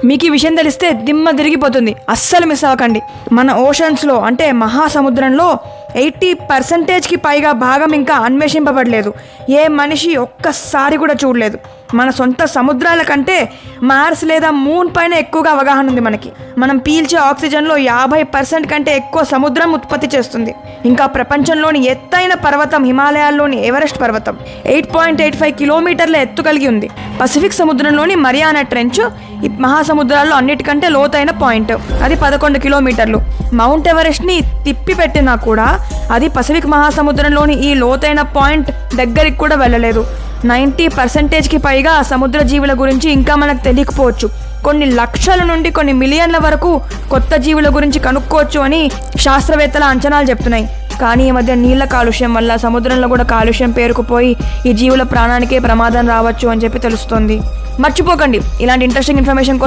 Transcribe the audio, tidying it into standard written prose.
మీకు ఈ విషయం తెలిస్తే దిమ్మ తిరిగిపోతుంది, అస్సలు మిస్ అవ్వకండి. మన ఓషన్స్లో అంటే మహాసముద్రంలో 80% పైగా భాగం ఇంకా అన్వేషింపబడలేదు. ఏ మనిషి ఒక్కసారి కూడా చూడలేదు. మన సొంత సముద్రాల కంటే మార్స్ లేదా మూన్ పైన ఎక్కువగా అవగాహన ఉంది మనకి. మనం పీల్చే ఆక్సిజన్లో 50% కంటే ఎక్కువ సముద్రం ఉత్పత్తి చేస్తుంది. ఇంకా ప్రపంచంలోని ఎత్తైన పర్వతం హిమాలయాల్లోని ఎవరెస్ట్ పర్వతం 8.85 కిలోమీటర్ల ఎత్తు కలిగి ఉంది. పసిఫిక్ సముద్రంలోని మరియానా ట్రెంచ్ ఈ మహాసముద్రాల్లో అన్నిటికంటే లోతైన పాయింట్, అది 11 కిలోమీటర్లు. మౌంట్ ఎవరెస్ట్ని తిప్పి పెట్టినా కూడా అది పసిఫిక్ మహాసముద్రంలోని ఈ లోతైన పాయింట్ దగ్గరికి కూడా వెళ్ళలేదు. 90%కి పైగా సముద్ర జీవుల గురించి ఇంకా మనకు తెలియకపోవచ్చు. కొన్ని లక్షల నుండి కొన్ని మిలియన్ల వరకు కొత్త జీవుల గురించి కనుక్కోవచ్చు అని శాస్త్రవేత్తల అంచనాలు చెప్తున్నాయి. కానీ ఈ మధ్య నీళ్ల కాలుష్యం వల్ల సముద్రంలో కూడా కాలుష్యం పేరుకుపోయి ఈ జీవుల ప్రాణానికే ప్రమాదం రావచ్చు అని చెప్పి తెలుస్తోంది. మర్చిపోకండి, ఇలాంటి ఇంట్రెస్టింగ్ ఇన్ఫర్మేషన్